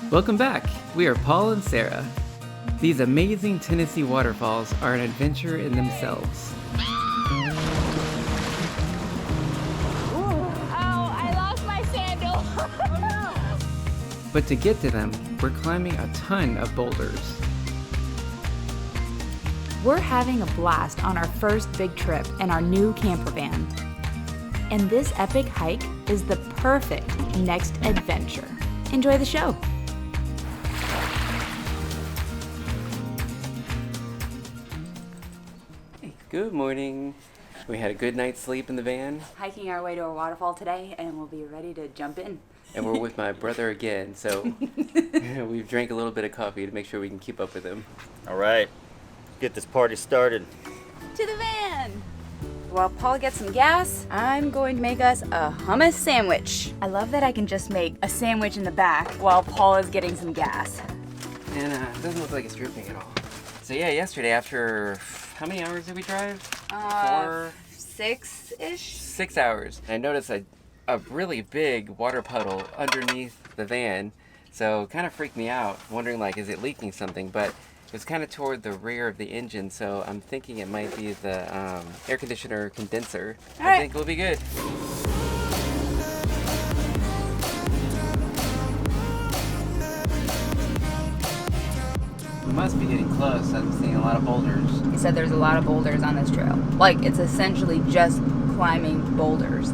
Welcome back. We are Paul and Sarah. These amazing Tennessee waterfalls are an adventure in themselves. Oh, I lost my sandal. Oh no. But to get to them, we're climbing a ton of boulders. We're having a blast on our first big trip in our new camper van. And this epic hike is the perfect next adventure. Enjoy the show. Hey, good morning. We had a good night's sleep in the van, Hiking our way to a waterfall today, and we'll be ready to jump in. and we're with my brother again, so we've drank a little bit of coffee to make sure we can keep up with him. All right, get this party started. To the van! While Paul gets some gas, I'm going to make us a hummus sandwich. I love that I can just make a sandwich in the back while Paul is getting some gas. And it doesn't look like it's dripping at all. So yeah, yesterday after, how many hours did we drive? 6-ish? 6 hours. I noticed a really big water puddle underneath the van, so it kind of freaked me out, wondering like, is it leaking something? But it was kind of toward the rear of the engine, so I'm thinking it might be the air conditioner condenser. I think we'll be good. We must be getting close. I'm seeing a lot of boulders. He said there's a lot of boulders on this trail. Like, it's essentially just climbing boulders.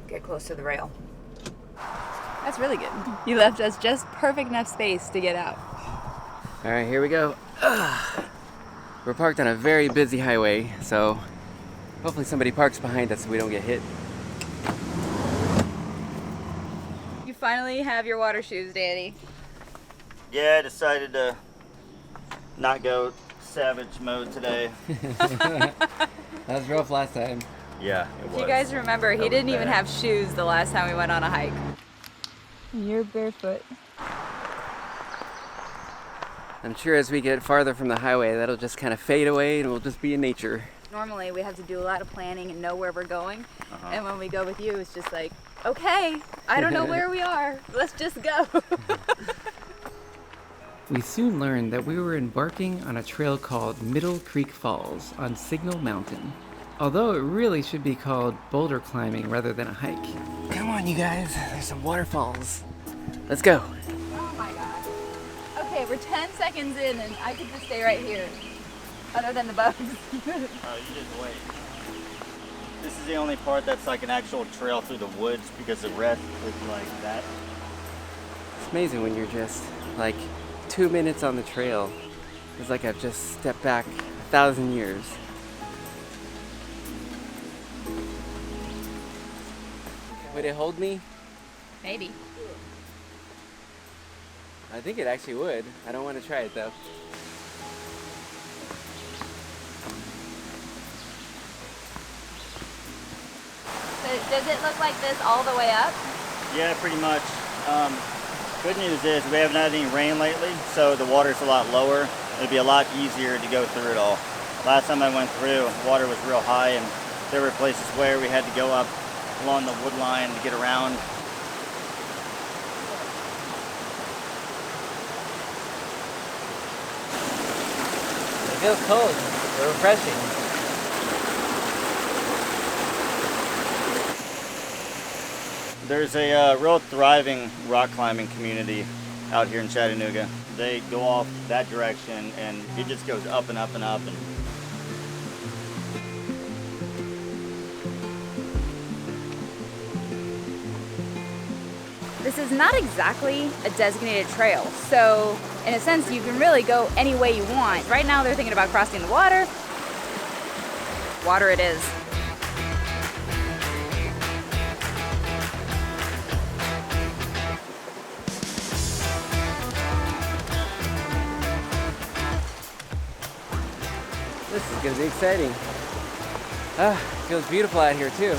Get close to the rail. That's really good. You left us just perfect enough space to get out. All right, here we go. We're parked on a very busy highway, so hopefully somebody parks behind us so we don't get hit. You finally have your water shoes, Danny. Yeah, I decided to not go savage mode today. That was rough last time. Yeah, it was. If you guys remember, he That was didn't even bad. have shoes the last time we went on a hike. You're barefoot. I'm sure as we get farther from the highway, that'll just kind of fade away and we'll just be in nature. Normally we have to do a lot of planning and know where we're going. And when we go with you, it's just like, okay, I don't know where we are. Let's just go. We soon learned that we were embarking on a trail called Middle Creek Falls on Signal Mountain. Although it really should be called boulder climbing rather than a hike. Come on, you guys. There's some waterfalls. Let's go. Oh my god. Okay, we're 10 seconds in and I could just stay right here. Other than the bugs. Oh, you just wait. This is the only part that's like an actual trail through the woods because the rest is like that. It's amazing when you're just like 2 minutes on the trail. It's like I've just stepped back 1,000 years. Would it hold me? Maybe. I think it actually would. I don't want to try it though. So does it look like this all the way up? Yeah, pretty much. Good news is we haven't had any rain lately, so the water's a lot lower. It'd be a lot easier to go through it all. Last time I went through, water was real high, and there were places where we had to go up along the wood line to get around. It feels cold, but refreshing. There's a real thriving rock climbing community out here in Chattanooga. They go off that direction and it just goes up and up and up. And This is not exactly a designated trail, so in a sense you can really go any way you want. Right now they're thinking about crossing the water. Water it is. This is gonna be exciting. It feels beautiful out here too.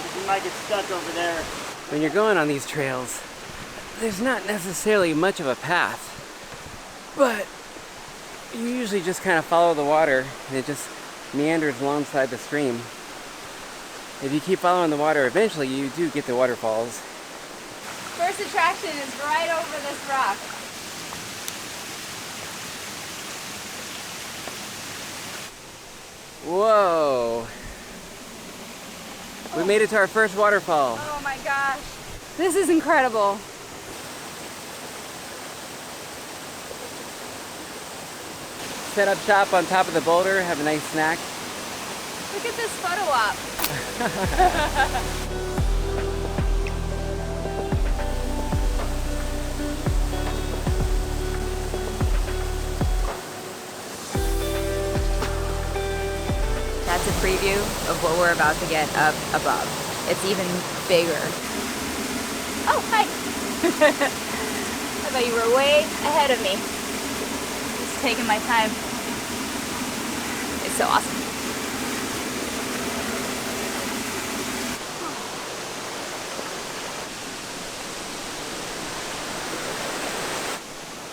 because you might get stuck over there. When you're going on these trails, there's not necessarily much of a path, but you usually just kind of follow the water and it just meanders alongside the stream. If you keep following the water, eventually you do get to waterfalls. First attraction is right over this rock. Whoa! We made it to our first waterfall. Oh my gosh. This is incredible. Set up shop on top of the boulder, have a nice snack. Look at this photo op. That's a preview of what we're about to get up above. It's even bigger. Oh, hi. I thought you were way ahead of me. Just taking my time. It's so awesome.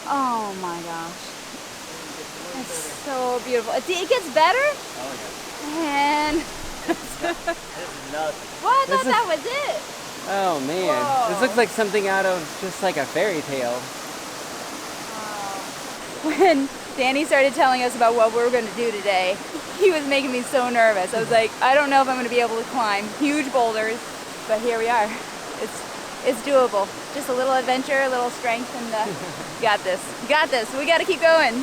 Oh my gosh. It's so beautiful. It gets better? Oh, yeah. And This is nuts. well, I This thought is- that was it. Oh man, Whoa. this looks like something out of just like a fairy tale. When Danny started telling us about what we were going to do today, he was making me so nervous. I was like, I don't know if I'm going to be able to climb huge boulders, but here we are. It's doable. Just a little adventure, a little strength, and got this. Got this. We got to keep going.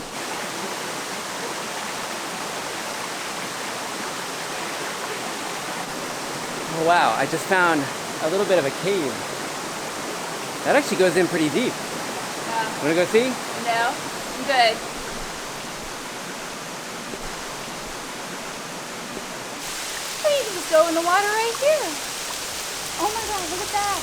Oh wow, I just found a little bit of a cave. That actually goes in pretty deep. Wanna go see? No, I'm good. Well, you can just go in the water right here. Oh my God, look at that.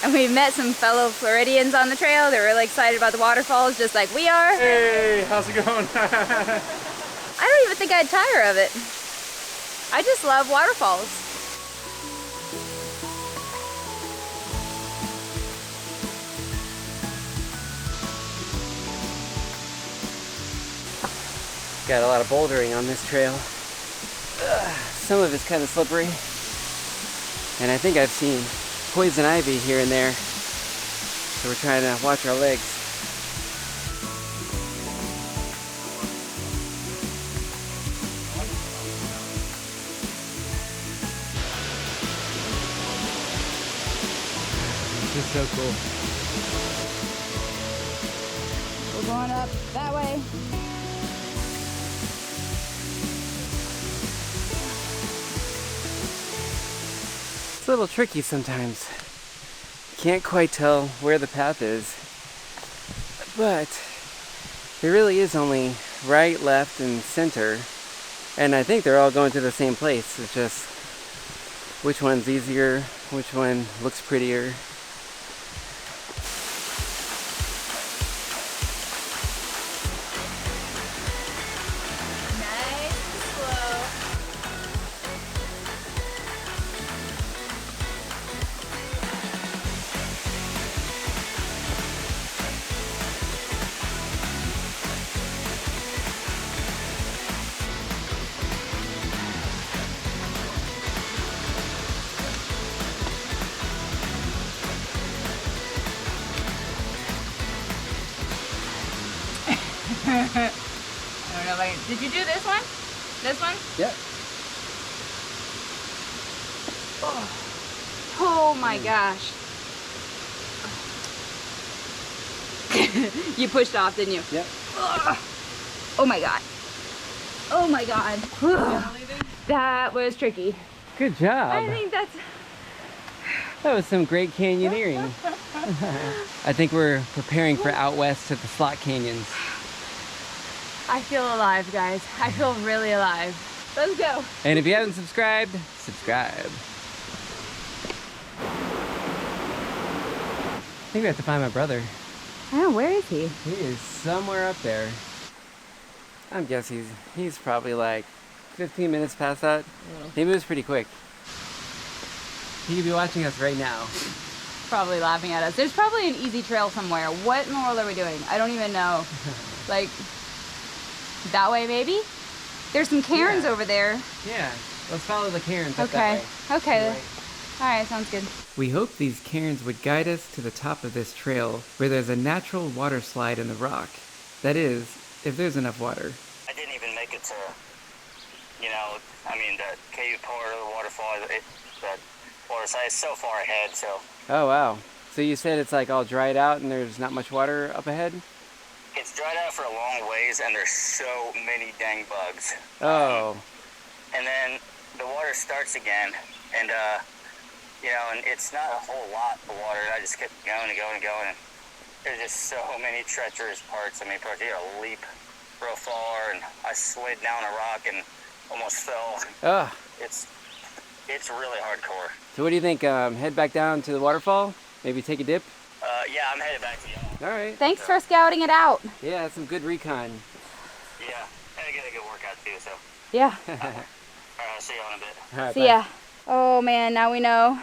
And we met some fellow Floridians on the trail. They're really excited about the waterfalls, just like we are. Hey, how's it going? I don't even think I'd tire of it. I just love waterfalls. Got a lot of bouldering on this trail. Some of it's kind of slippery. And I think I've seen poison ivy here and there. So we're trying to watch our legs. This is so cool. We're going up that way. It's a little tricky sometimes. Can't quite tell where the path is. But there really is only right, left, and center. And I think they're all going to the same place. It's just which one's easier, which one looks prettier. Nice and slow. I don't know if I can. Did you do this one? This one? Yep. Oh my gosh. You pushed off, didn't you? Yep. Ugh. Oh my god. Oh my god. That was tricky. Good job. I think that's... That was some great canyoneering. I think we're preparing for out west to the slot canyons. I feel alive, guys. I feel really alive. Let's go. And if you haven't subscribed, subscribe. I think we have to find my brother. Oh, where is he? He is somewhere up there. I'm guessing he's probably like 15 minutes past that. He moves pretty quick. He could be watching us right now. Probably laughing at us. There's probably an easy trail somewhere. What in the world are we doing? I don't even know. Like, that way maybe? There's some cairns over there. Yeah, let's follow the cairns up Okay. that way. Okay. Right. All right, sounds good. We hope these cairns would guide us to the top of this trail where there's a natural water slide in the rock. That is, if there's enough water. I didn't even make it to, you know, I mean, the cave part of the waterfall, the water side is so far ahead, so. Oh wow. So you said it's like all dried out and there's not much water up ahead? It's dried out for a long ways, and there's so many dang bugs. Oh. And then the water starts again, and, you know, and it's not a whole lot of water. I just kept going and going and going. And there's just so many treacherous parts. I mean, you gotta leap real far, and I slid down a rock and almost fell. Ugh. It's really hardcore. So what do you think? Head back down to the waterfall? Maybe take a dip? Yeah, I'm headed back to y'all. All right. Thanks for scouting it out. Yeah, that's some good recon. Yeah, I get a good workout too, so. Yeah. All right, I'll see y'all in a bit. All right, See bye. ya. Oh man, now we know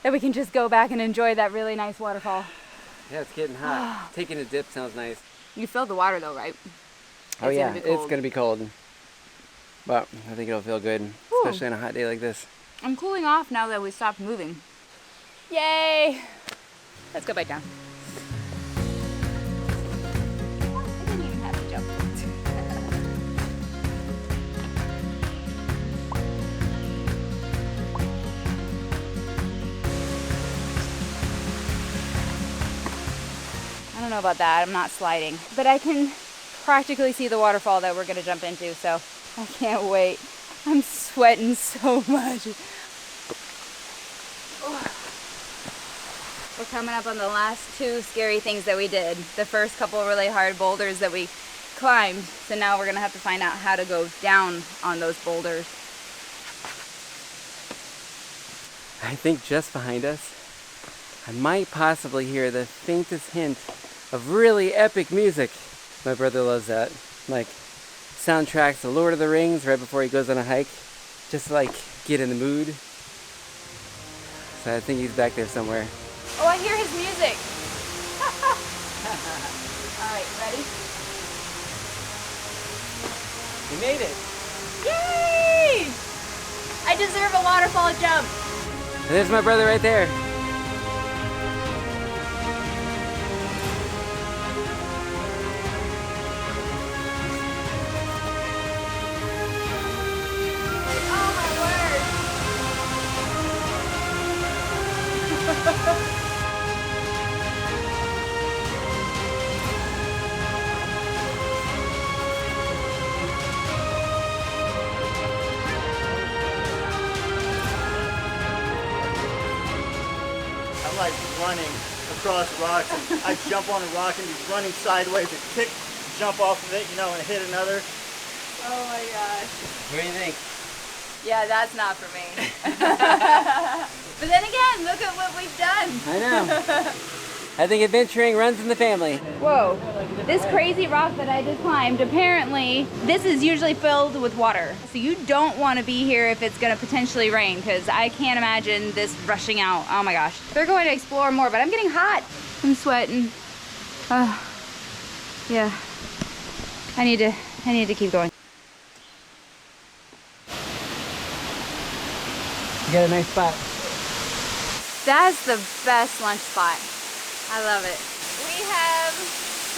that we can just go back and enjoy that really nice waterfall. Yeah, it's getting hot. Taking a dip sounds nice. You filled the water though, right? Oh It's yeah, gonna be cold. it's gonna be cold. But I think it'll feel good, Whew. especially on a hot day like this. I'm cooling off now that we stopped moving. Yay! Let's go back down. I didn't even have to jump. I don't know about that. I'm not sliding. But I can practically see the waterfall that we're going to jump into, so I can't wait. I'm sweating so much. We're coming up on the last two scary things that we did. The first couple really hard boulders that we climbed, so now we're gonna have to find out how to go down on those boulders. I think just behind us, I might possibly hear the faintest hint of really epic music. My brother loves that. Like soundtracks to Lord of the Rings right before he goes on a hike, just to like get in the mood. So I think he's back there somewhere. Oh, I hear his music. All right, ready? We made it. Yay! I deserve a waterfall jump. And there's my brother right there. Oh my word. I'm like running across rocks, and I jump on a rock and be running sideways and kick, jump off of it, you know, and hit another. Oh my gosh. What do you think? Yeah, that's not for me. But then again, look at what we've done. I know. I think adventuring runs in the family. Whoa, this crazy rock that I just climbed, apparently this is usually filled with water. So you don't want to be here if it's going to potentially rain, because I can't imagine this rushing out. Oh my gosh. They're going to explore more, but I'm getting hot. I'm sweating. Yeah. I need to keep going. You got a nice spot. That's the best lunch spot. I love it. We have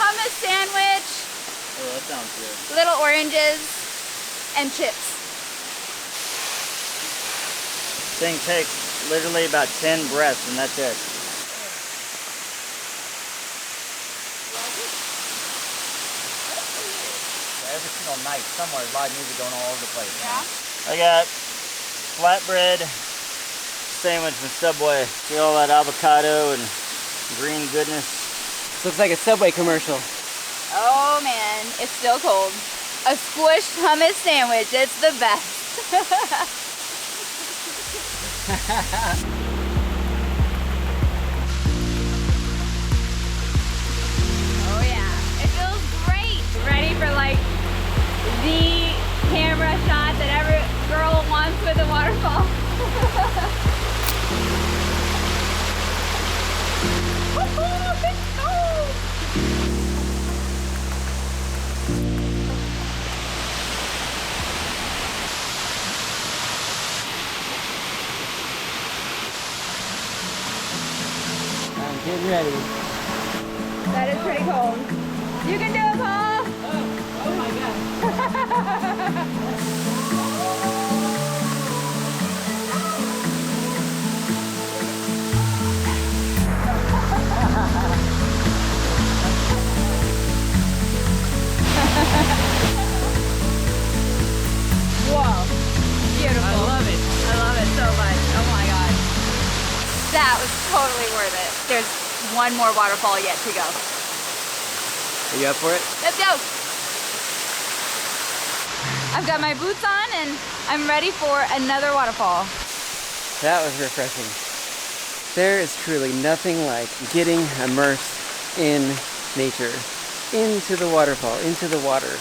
hummus sandwich, Oh, that sounds good. little oranges, and chips. Thing takes literally about 10 breaths, and that's it. one night somewhere. Live music going all over the place. Yeah? I got flatbread sandwich from Subway. See all that avocado and green goodness. This looks like a Subway commercial. Oh man, it's still cold. A squished hummus sandwich, it's the best. Oh yeah, it feels great. Ready for like the camera shot that every girl wants with a waterfall. Woohoo, it's cold. I'm getting ready. That is pretty cold. You can do it, Paul. Oh my God. Whoa, beautiful. I love it. I love it so much. Oh my God. That was totally worth it. There's one more waterfall yet to go. Are you up for it? Let's go. I've got my boots on and I'm ready for another waterfall. That was refreshing. There is truly nothing like getting immersed in nature, into the waterfall, into the water.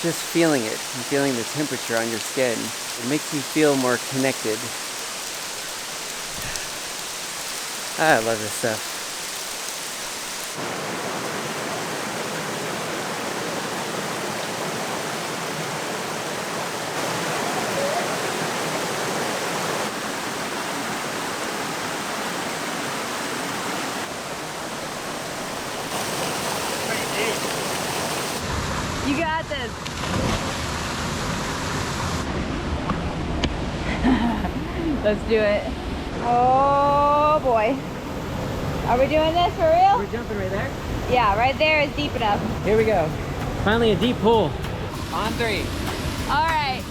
Just feeling it and feeling the temperature on your skin. It makes you feel more connected. I love this stuff. You got this. Let's do it. Oh boy. Are we doing this for real? We're jumping right there. Yeah, right there is deep enough. Here we go. Finally a deep pool. On three. All right.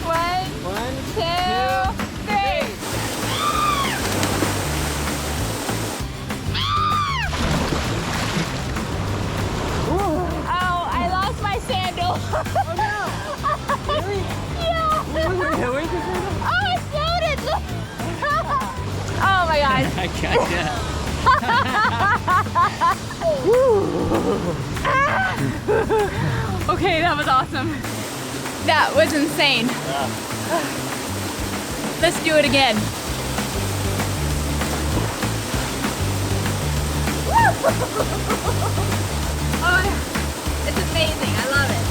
1, 2, 3. Oh, I lost my sandal. Oh no! Really? Yeah. Where's the sandal? Oh, it floated. Look. Oh my God. I gotcha. Okay, that was awesome. That was insane. Let's do it again. Oh, it's amazing. I love it.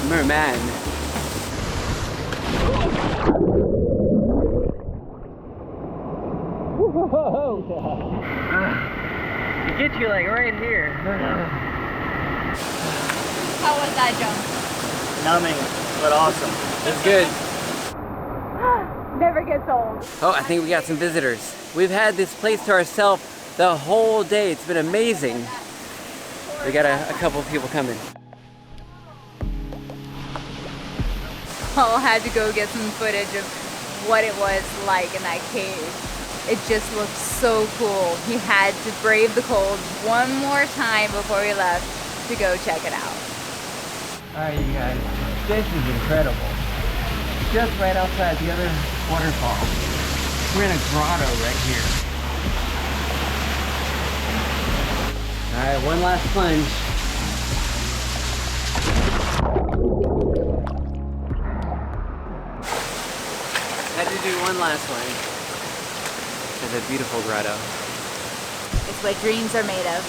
Merman. Whoa! It gets you like right here. How was that jump? Numbing, but awesome. That's good. Never gets old. Oh, I think we got some visitors. We've had this place to ourselves the whole day. It's been amazing. We got a couple of people coming. Paul had to go get some footage of what it was like in that cave. It just looked so cool. He had to brave the cold one more time before we left to go check it out. Alright, you guys, this is incredible. Just right outside the other waterfall. We're in a grotto right here. Alright, one last plunge. Had to do one last one. It's a beautiful grotto. It's what dreams are made of.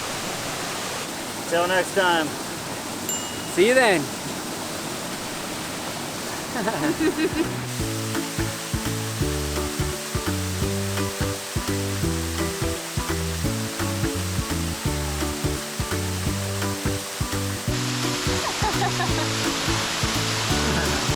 Till next time. See you then.